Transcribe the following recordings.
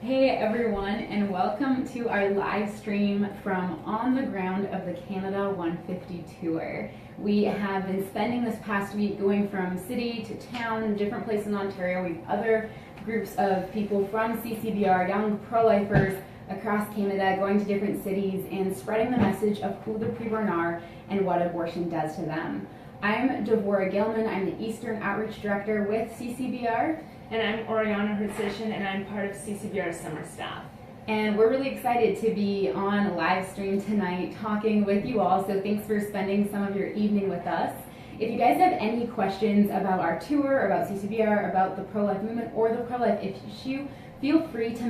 Hey everyone, and welcome to our live stream from On the Ground of the Canada 150 Tour. We have been spending this past week going from city to town, different places in Ontario. We have other groups of people from CCBR, young pro-lifers across Canada, going to different cities and spreading the message of who the preborn are and what abortion does to them. I'm Devorah Gilman. I'm the Eastern Outreach Director with CCBR. And I'm Oriana Hertzishin, and I'm part of CCBR's summer staff. And we're really excited to be on a live stream tonight talking with you all, so thanks for spending some of your evening with us. If you guys have any questions about our tour, about CCBR, about the pro-life movement, or the pro-life issue, feel free to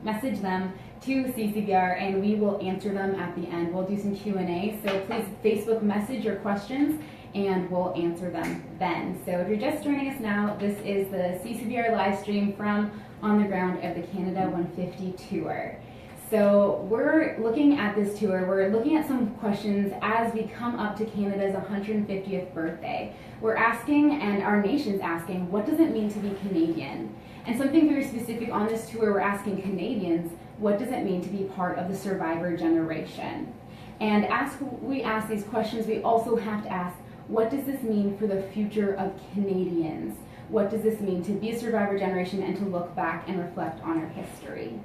message them to CCBR and we will answer them at the end. We'll do some Q&A, so please Facebook message your questions and we'll answer them then. So if you're just joining us now, this is the CCBR live stream from On the Ground of the Canada 150 Tour. So we're looking at this tour, we're looking at some questions as we come up to Canada's 150th birthday. We're asking, and our nation's asking, what does it mean to be Canadian? And something very specific on this tour, we're asking Canadians, what does it mean to be part of the survivor generation? And as we ask these questions, we also have to ask, what does this mean for the future of Canadians? What does this mean to be a survivor generation and to look back and reflect on our history?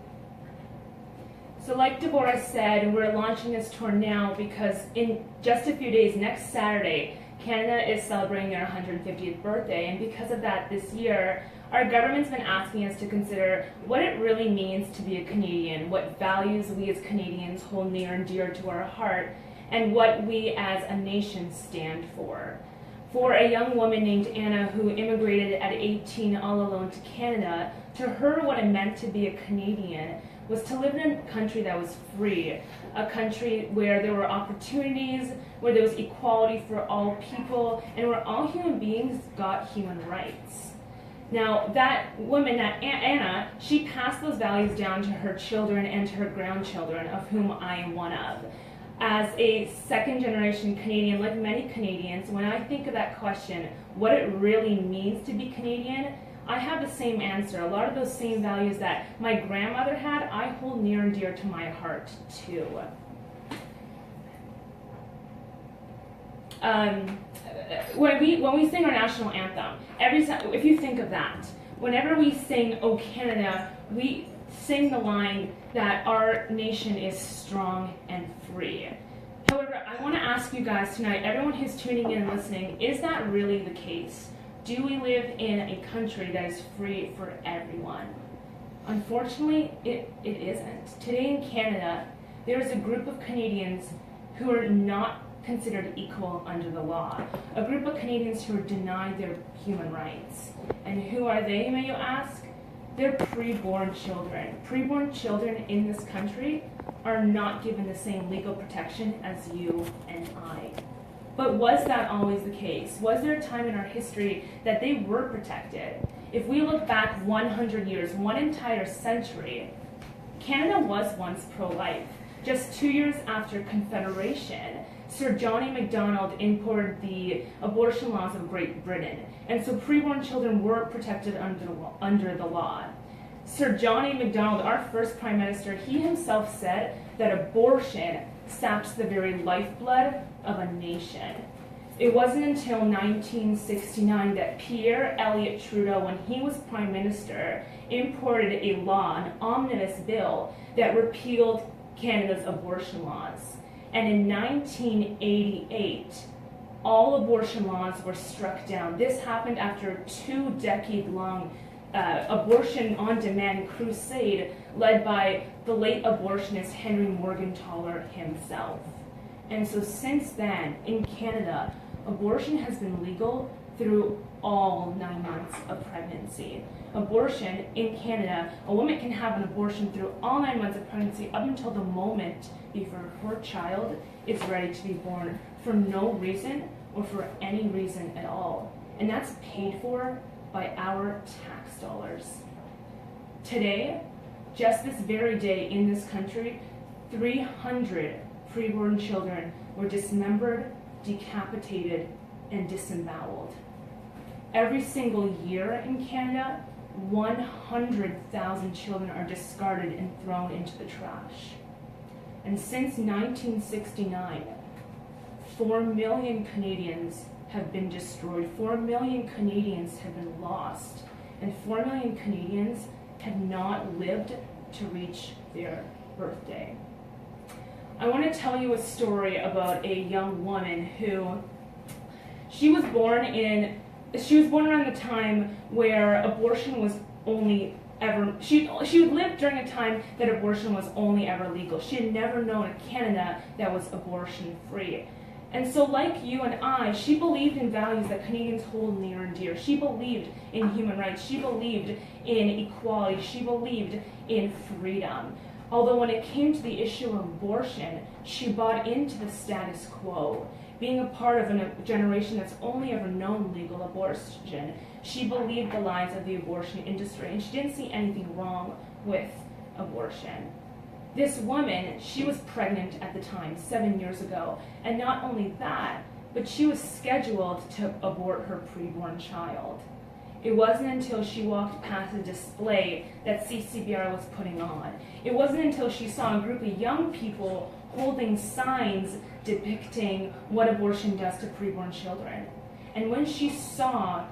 So like Deborah said, we're launching this tour now because in just a few days, next Saturday, Canada is celebrating their 150th birthday. And because of that this year, our government's been asking us to consider what it really means to be a Canadian, what values we as Canadians hold near and dear to our heart, and what we as a nation stand for. For a young woman named Anna who immigrated at 18 all alone to Canada, to her what it meant to be a Canadian was to live in a country that was free, a country where there were opportunities, where there was equality for all people, and where all human beings got human rights. Now, that woman, that Anna, she passed those values down to her children and to her grandchildren, of whom I am one of. As a second-generation Canadian, like many Canadians, when I think of that question, what it really means to be Canadian, I have the same answer. A lot of those same values that my grandmother had, I hold near and dear to my heart, too. When we sing our national anthem, every time, if you think of that, whenever we sing "O Canada," we sing the line that our nation is strong and free. However, I want to ask you guys tonight, everyone who's tuning in and listening, is that really the case? Do we live in a country that is free for everyone? Unfortunately, it isn't. Today in Canada, there is a group of Canadians who are not considered equal under the law. A group of Canadians who are denied their human rights. And who are they, may you ask? They're preborn children. Preborn children in this country are not given the same legal protection as you and I. But was that always the case? Was there a time in our history that they were protected? If we look back 100 years, one entire century, Canada was once pro-life. Just 2 years after Confederation, Sir John Macdonald imported the abortion laws of Great Britain, and so preborn children were protected under the law. Sir John Macdonald, our first Prime Minister, he himself said that abortion saps the very lifeblood of a nation. It wasn't until 1969 that Pierre Elliott Trudeau, when he was Prime Minister, imported a law, an omnibus bill, that repealed Canada's abortion laws. And in 1988, all abortion laws were struck down. This happened after a 2-decade-long abortion on demand crusade led by the late abortionist Henry Morgentaler himself. And so since then, in Canada, abortion has been legal through all 9 months of pregnancy. Abortion in Canada, a woman can have an abortion through all 9 months of pregnancy up until the moment before her child is ready to be born for no reason or for any reason at all. And that's paid for by our tax dollars. Today, just this very day in this country, 300 preborn children were dismembered, decapitated, and disemboweled. Every single year in Canada, 100,000 children are discarded and thrown into the trash. And since 1969, 4 million Canadians have been destroyed. 4 million Canadians have been lost. And 4 million Canadians have not lived to reach their birthday. I want to tell you a story about a young woman who, she was born around the time where abortion was only ever, she lived during a time that abortion was only ever legal. She had never known a Canada that was abortion free. And so like you and I, she believed in values that Canadians hold near and dear. She believed in human rights. She believed in equality. She believed in freedom. Although when it came to the issue of abortion, she bought into the status quo. Being a part of a generation that's only ever known legal abortion, she believed the lies of the abortion industry, and she didn't see anything wrong with abortion. This woman, she was pregnant at the time, 7 years ago, and not only that, but she was scheduled to abort her preborn child. It wasn't until she walked past a display that CCBR was putting on. It wasn't until she saw a group of young people holding signs depicting what abortion does to preborn children. And when she saw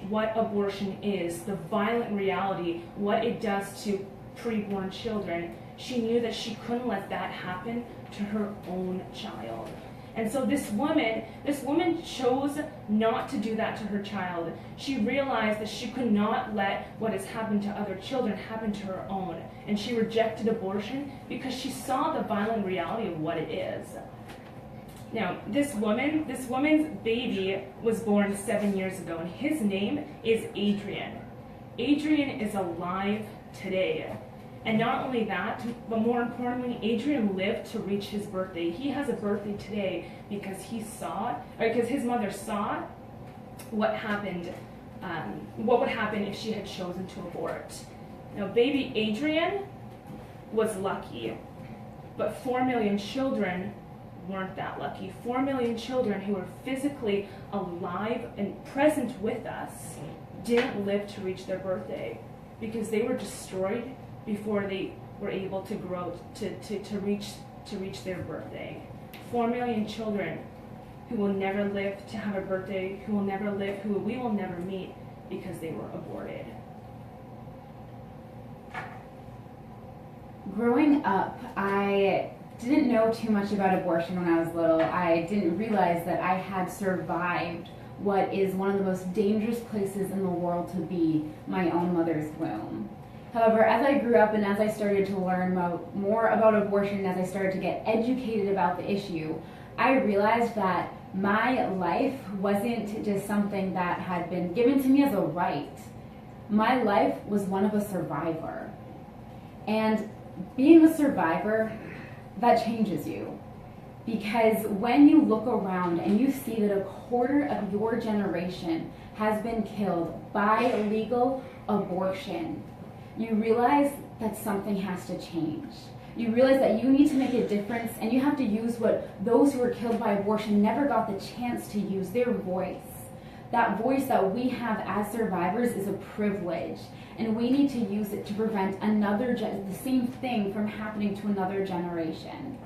what abortion is, the violent reality, what it does to preborn children, she knew that she couldn't let that happen to her own child. And so this woman chose not to do that to her child. She realized that she could not let what has happened to other children happen to her own. And she rejected abortion because she saw the violent reality of what it is. Now, this woman's baby was born 7 years ago, and his name is Adrian. Adrian is alive today. And not only that, but more importantly, Adrian lived to reach his birthday. He has a birthday today because because his mother saw what happened, what would happen if she had chosen to abort. Now, baby Adrian was lucky, but 4 million children weren't that lucky. 4 million children who were physically alive and present with us didn't live to reach their birthday because they were destroyed before they were able to grow to reach their birthday. 4 million children who will never live to have a birthday, who we will never meet because they were aborted. Growing up, I didn't know too much about abortion when I was little. I didn't realize that I had survived what is one of the most dangerous places in the world to be, my own mother's womb. However, as I grew up and as I started to learn more about abortion, as I started to get educated about the issue, I realized that my life wasn't just something that had been given to me as a right. My life was one of a survivor. And being a survivor, that changes you. Because when you look around and you see that a quarter of your generation has been killed by legal abortion, you realize that something has to change. You realize that you need to make a difference, and you have to use what those who were killed by abortion never got the chance to use, their voice. That voice that we have as survivors is a privilege, and we need to use it to prevent the same thing from happening to another generation.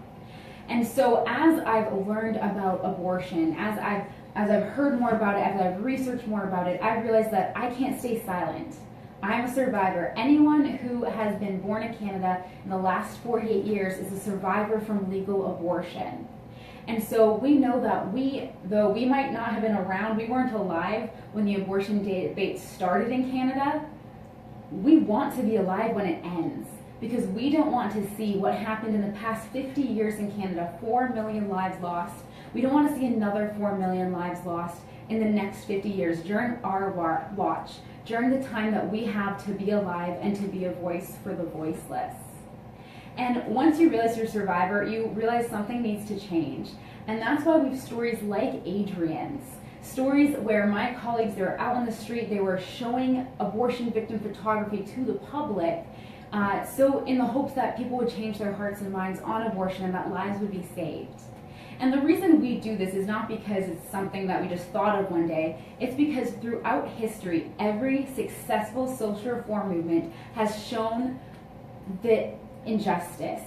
And so as I've learned about abortion, as I've heard more about it, as I've researched more about it, I've realized that I can't stay silent. I'm a survivor. Anyone who has been born in Canada in the last 48 years is a survivor from legal abortion. And so we know that though we might not have been around, we weren't alive when the abortion debate started in Canada, we want to be alive when it ends. Because we don't want to see what happened in the past 50 years in Canada, 4 million lives lost. We don't want to see another 4 million lives lost in the next 50 years during our watch, during the time that we have to be alive and to be a voice for the voiceless. And once you realize you're a survivor, you realize something needs to change. And that's why we have stories like Adrian's. Stories where my colleagues, they were out on the street, they were showing abortion victim photography to the public, so in the hopes that people would change their hearts and minds on abortion and that lives would be saved. And the reason we do this is not because it's something that we just thought of one day. It's because throughout history, every successful social reform movement has shown the injustice.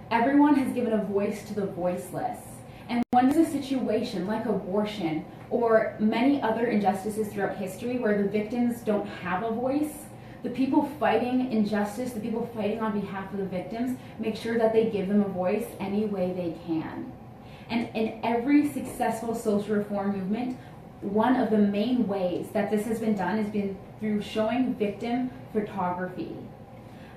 Everyone has given a voice to the voiceless. And when there's a situation like abortion or many other injustices throughout history where the victims don't have a voice, the people fighting injustice, the people fighting on behalf of the victims, make sure that they give them a voice any way they can. And in every successful social reform movement, one of the main ways that this has been done has been through showing victim photography.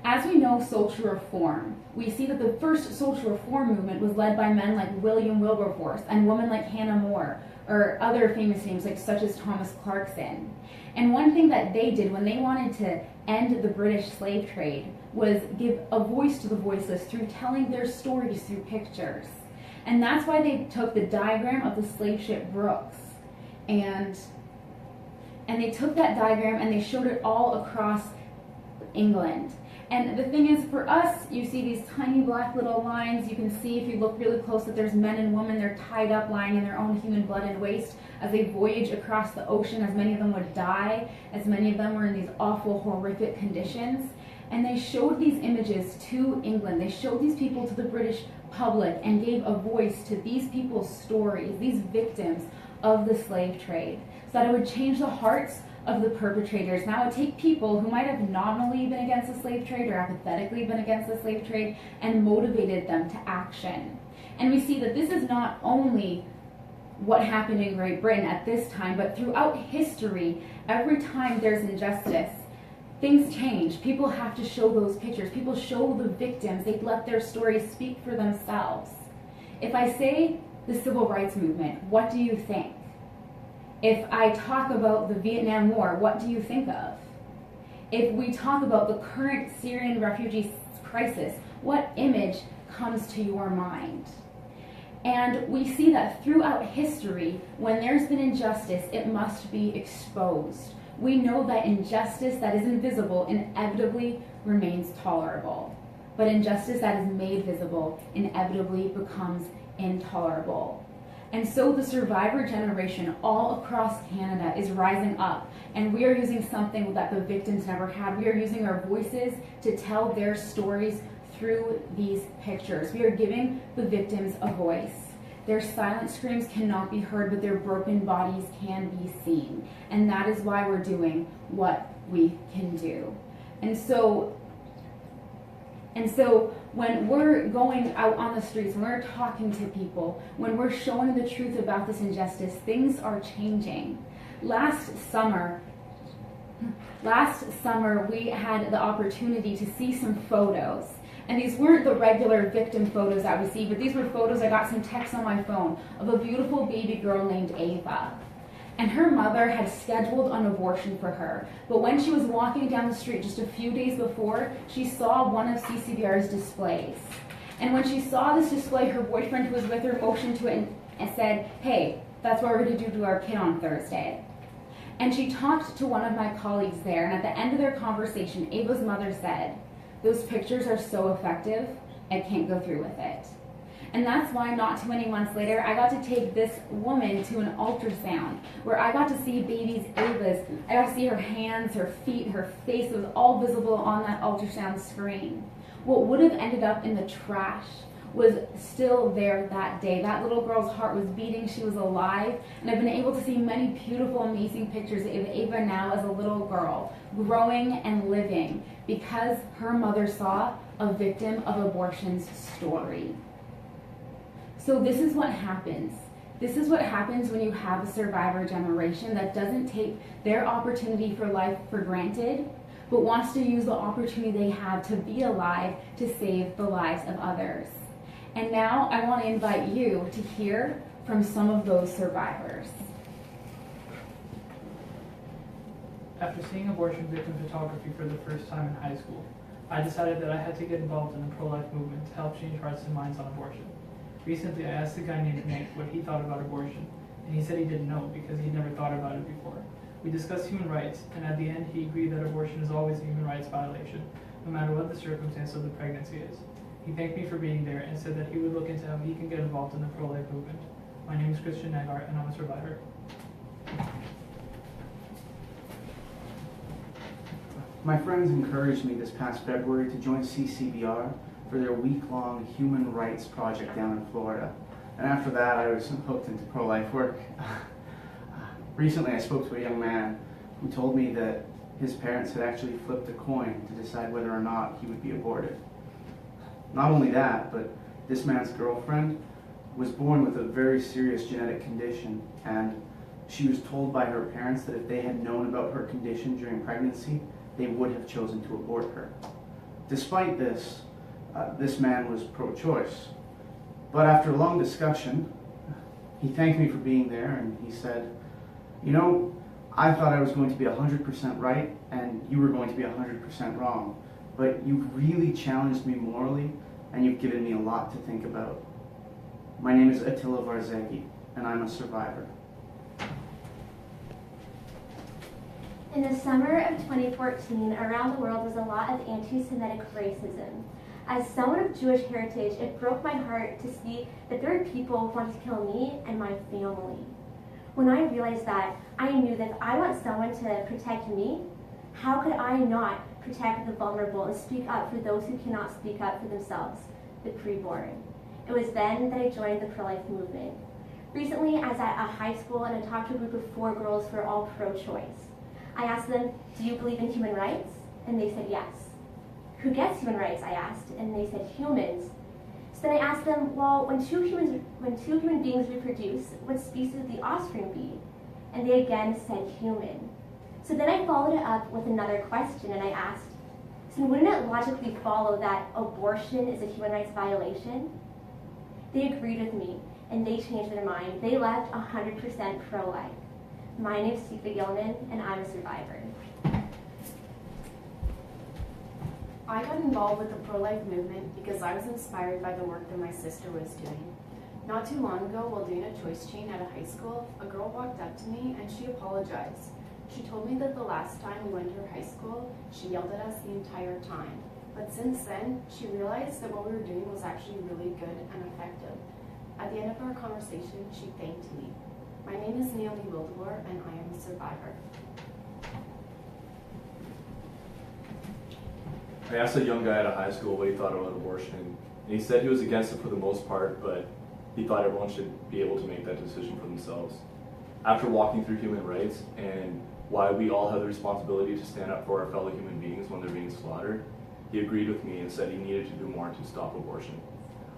As we know social reform, we see that the first social reform movement was led by men like William Wilberforce and women like Hannah More, or other famous names like such as Thomas Clarkson. And one thing that they did when they wanted to end the British slave trade was give a voice to the voiceless through telling their stories through pictures. And that's why they took the diagram of the slave ship Brooks and they took that diagram and they showed it all across England. And the thing is, for us, you see these tiny black little lines. You can see if you look really close that there's men and women. They're tied up, lying in their own human blood and waste as they voyage across the ocean, as many of them would die, as many of them were in these awful, horrific conditions. And they showed these images to England. They showed these people to the British public and gave a voice to these people's stories, these victims of the slave trade, so that it would change the hearts of the perpetrators. Now it would take people who might have nominally been against the slave trade or apathetically been against the slave trade and motivated them to action. And we see that this is not only what happened in Great Britain at this time, but throughout history, every time there's injustice, things change. People have to show those pictures. People show the victims. They let their stories speak for themselves. If I say the civil rights movement, what do you think? If I talk about the Vietnam War, what do you think of? If we talk about the current Syrian refugee crisis, what image comes to your mind? And we see that throughout history, when there's been injustice, it must be exposed. We know that injustice that is invisible inevitably remains tolerable. But injustice that is made visible inevitably becomes intolerable. And so the survivor generation all across Canada is rising up, and we are using something that the victims never had. We are using our voices to tell their stories through these pictures. We are giving the victims a voice. Their silent screams cannot be heard, but their broken bodies can be seen. And that is why we're doing what we can do. And so when we're going out on the streets, when we're talking to people, when we're showing the truth about this injustice, things are changing. Last summer, we had the opportunity to see some photos. And these weren't the regular victim photos that we see, but these were photos, I got some texts on my phone, of a beautiful baby girl named Ava. And her mother had scheduled an abortion for her. But when she was walking down the street just a few days before, she saw one of CCBR's displays. And when she saw this display, her boyfriend who was with her motioned to it and said, "Hey, that's what we're going to do to our kid on Thursday." And she talked to one of my colleagues there, and at the end of their conversation, Ava's mother said, "Those pictures are so effective, I can't go through with it." And that's why not too many months later, I got to take this woman to an ultrasound where I got to see baby's Ava's. I got to see her hands, her feet, her face. It was all visible on that ultrasound screen. What would have ended up in the trash was still there that day. That little girl's heart was beating. She was alive. And I've been able to see many beautiful, amazing pictures of Ava now as a little girl, growing and living because her mother saw a victim of abortion's story. So this is what happens. This is what happens when you have a survivor generation that doesn't take their opportunity for life for granted, but wants to use the opportunity they have to be alive to save the lives of others. And now I want to invite you to hear from some of those survivors. After seeing abortion victim photography for the first time in high school, I decided that I had to get involved in the pro-life movement to help change hearts and minds on abortion. Recently, I asked a guy named Nick what he thought about abortion, and he said he didn't know because he'd never thought about it before. We discussed human rights, and at the end, he agreed that abortion is always a human rights violation, no matter what the circumstance of the pregnancy is. He thanked me for being there and said that he would look into how he can get involved in the pro-life movement. My name is Christian Negar, and I'm a survivor. My friends encouraged me this past February to join CCBR for their week-long human rights project down in Florida. And after that, I was hooked into pro-life work. Recently, I spoke to a young man who told me that his parents had actually flipped a coin to decide whether or not he would be aborted. Not only that, but this man's girlfriend was born with a very serious genetic condition, and she was told by her parents that if they had known about her condition during pregnancy, they would have chosen to abort her. Despite this, this man was pro-choice. But after a long discussion, he thanked me for being there, and he said, "You know, I thought I was going to be 100% right, and you were going to be 100% wrong. But you've really challenged me morally, and you've given me a lot to think about." My name is Attila Varzegi, and I'm a survivor. In the summer of 2014, around the world was a lot of anti-Semitic racism. As someone of Jewish heritage, it broke my heart to see that there were people who wanted to kill me and my family. When I realized that, I knew that if I want someone to protect me, how could I not protect the vulnerable and speak up for those who cannot speak up for themselves, the preborn? It was then that I joined the pro-life movement. Recently, I was at a high school and I talked to a group of 4 girls who are all pro-choice. I asked them, "Do you believe in human rights?" And they said yes. "Who gets human rights?" I asked, and they said humans. So then I asked them, well, when two human beings reproduce, what species would the offspring be? And they again said human. So then I followed it up with another question, and I asked, so wouldn't it logically follow that abortion is a human rights violation? They agreed with me, and they changed their mind. They left 100% pro-life. My name is Sifa Gilman, and I'm a survivor. I got involved with the pro-life movement because I was inspired by the work that my sister was doing. Not too long ago, while doing a choice chain at a high school, a girl walked up to me and she apologized. She told me that the last time we went to her high school, she yelled at us the entire time. But since then, she realized that what we were doing was actually really good and effective. At the end of our conversation, she thanked me. My name is Naomi Wildemore, and I am a survivor. I asked a young guy at a high school what he thought about abortion, and he said he was against it for the most part, but he thought everyone should be able to make that decision for themselves. After walking through human rights and why we all have the responsibility to stand up for our fellow human beings when they're being slaughtered, he agreed with me and said he needed to do more to stop abortion.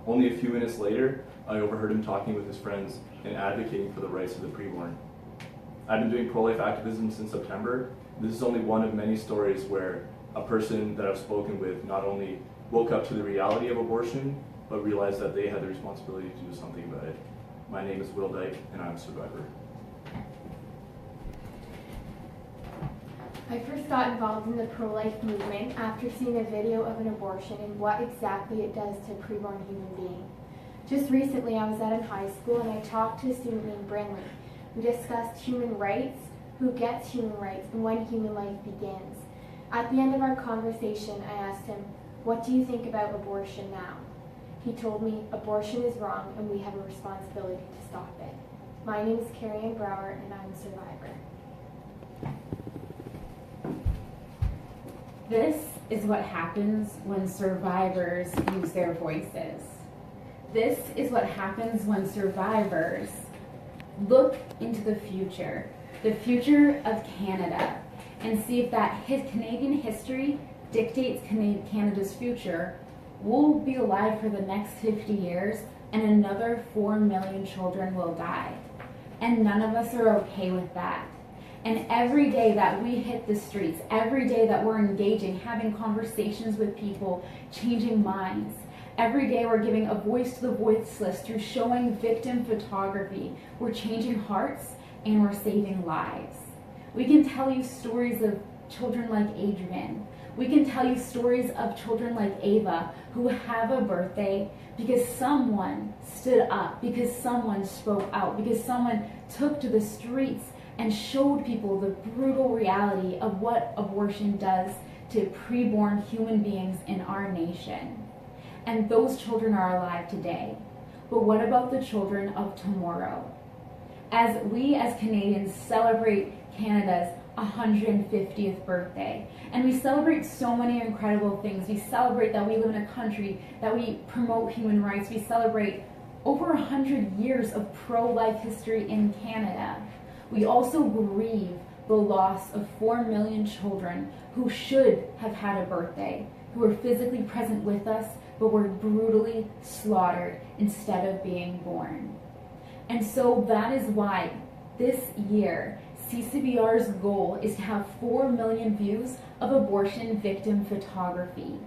Only a few minutes later, I overheard him talking with his friends and advocating for the rights of the preborn. I've been doing pro-life activism since September. This is only one of many stories where a person that I've spoken with not only woke up to the reality of abortion, but realized that they had the responsibility to do something about it. My name is Will Dyke, and I'm a survivor. I first got involved in the pro-life movement after seeing a video of an abortion and what exactly it does to a preborn human being. Just recently, I was at a high school and I talked to a student named Brinley. We discussed human rights, who gets human rights, and when human life begins. At the end of our conversation, I asked him, "What do you think about abortion now?" He told me, "Abortion is wrong and we have a responsibility to stop it." My name is Carrie Ann Brower and I'm a survivor. This is what happens when survivors use their voices. This is what happens when survivors look into the future of Canada, and see if that Canadian history dictates Canada's future. We'll be alive for the next 50 years, and another 4 million children will die. And none of us are okay with that. And every day that we hit the streets, every day that we're engaging, having conversations with people, changing minds, every day we're giving a voice to the voiceless through showing victim photography, we're changing hearts and we're saving lives. We can tell you stories of children like Adrian. We can tell you stories of children like Ava who have a birthday because someone stood up, because someone spoke out, because someone took to the streets and showed people the brutal reality of what abortion does to preborn human beings in our nation. and those children are alive today. But what about the children of tomorrow? As we as Canadians celebrate Canada's 150th birthday, and we celebrate so many incredible things. We celebrate that we live in a country, that we promote human rights. We celebrate over 100 years of pro-life history in Canada. We also grieve the loss of 4 million children who should have had a birthday, who were physically present with us, but were brutally slaughtered instead of being born. And so that is why this year, CCBR's goal is to have 4 million views of abortion victim photography.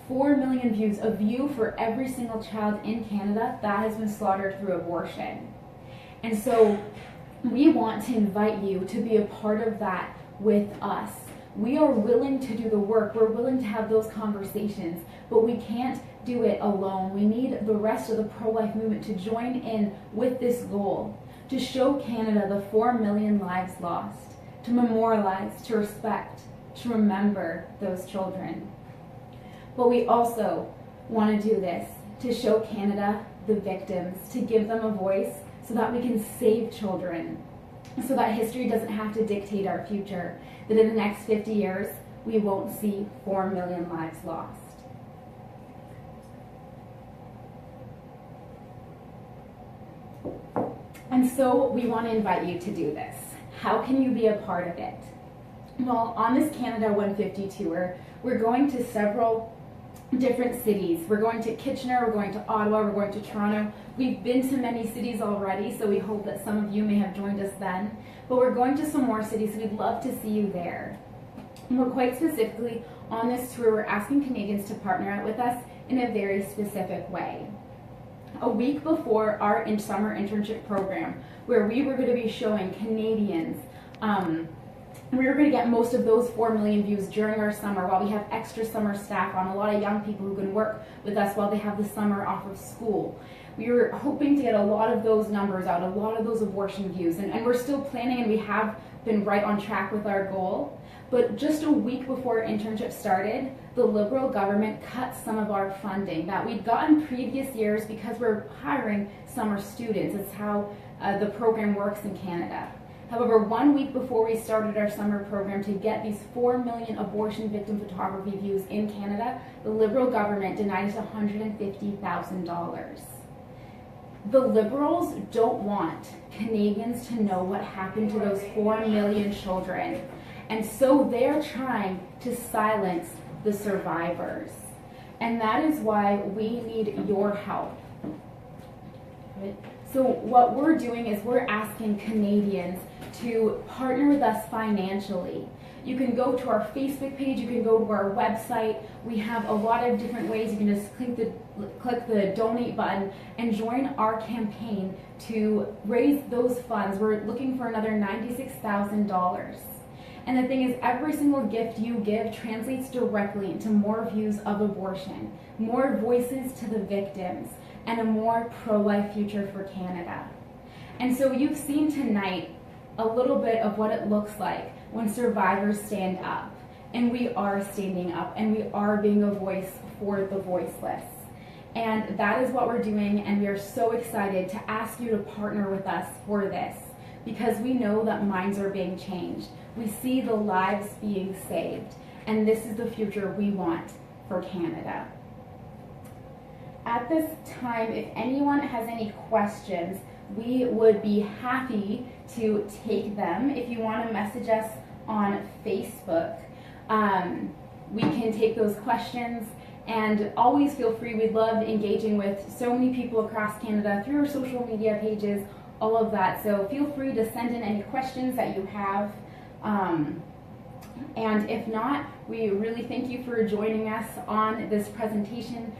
4 million views, a view for every single child in Canada that has been slaughtered through abortion. And so we want to invite you to be a part of that with us. We are willing to do the work. We're willing to have those conversations, but we can't do it alone. We need the rest of the pro-life movement to join in with this goal, to show Canada the 4 million lives lost, to memorialize, to respect, to remember those children. But we also want to do this to show Canada the victims, to give them a voice so that we can save children, so that history doesn't have to dictate our future, that in the next 50 years, we won't see 4 million lives lost. And so we want to invite you to do this. How can you be a part of it? Well, on this Canada 150 tour, we're going to several different cities. We're going to Kitchener, we're going to Ottawa, we're going to Toronto. We've been to many cities already, so we hope that some of you may have joined us then. But we're going to some more cities, so we'd love to see you there. And we're quite specifically, on this tour, we're asking Canadians to partner with us in a very specific way. A week before our summer internship program, where we were going to be showing Canadians, we were going to get most of those 4 million views during our summer while we have extra summer staff on, a lot of young people who can work with us while they have the summer off of school. We were hoping to get a lot of those numbers out, a lot of those abortion views, and we're still planning, and we have been right on track with our goal. But just a week before internship started, the Liberal government cut some of our funding that we'd gotten previous years because we're hiring summer students. It's how the program works in Canada. However, 1 week before we started our summer program to get these 4 million abortion victim photography views in Canada, the Liberal government denied us $150,000. The Liberals don't want Canadians to know what happened to those 4 million children. And so they're trying to silence the survivors. And that is why we need your help. So what we're doing is we're asking Canadians to partner with us financially. You can go to our Facebook page, you can go to our website. We have a lot of different ways. You can just click the donate button and join our campaign to raise those funds. We're looking for another $96,000. And the thing is, every single gift you give translates directly into more views of abortion, more voices to the victims, and a more pro-life future for Canada. And so you've seen tonight a little bit of what it looks like when survivors stand up. And we are standing up, and we are being a voice for the voiceless. And that is what we're doing, and we are so excited to ask you to partner with us for this, because we know that minds are being changed. We see the lives being saved, and this is the future we want for Canada. At this time, if anyone has any questions, we would be happy to take them. If you want to message us on Facebook, we can take those questions, and always feel free. We love engaging with so many people across Canada through our social media pages, all of that. So feel free to send in any questions that you have. And if not, we really thank you for joining us on this presentation.